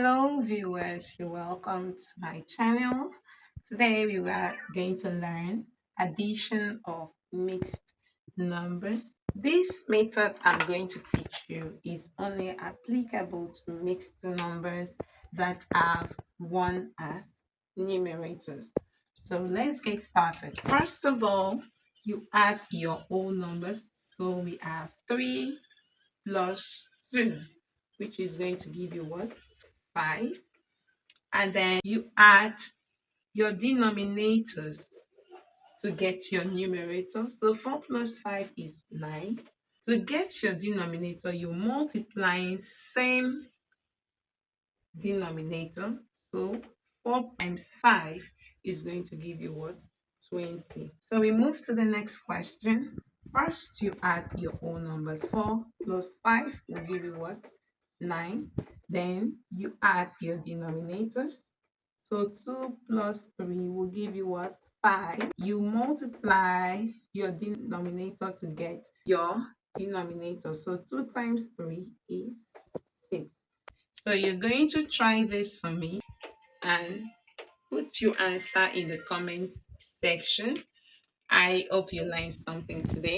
Hello viewers, you're welcome to my channel. Today we are going to learn addition of mixed numbers. This method I'm going to teach you is only applicable to mixed numbers that have 1 as numerators. So let's get started. First of all, you add your whole numbers. So we have 3 plus 2, which is going to give you what? 5. And then you add your denominators to get your numerator. So 4 plus 5 is 9. To get your denominator, you multiplying same denominator. So 4 times 5 is going to give you what? 20. So we move to the next question. First, you add your whole numbers. 4 plus 5 will give you what? 9. Then you add your denominators. So 2 plus 3 will give you what? 5. You multiply your denominator to get your denominator. So 2 times 3 is 6. So you're going to try this for me and put your answer in the comment section. I hope you learned something today.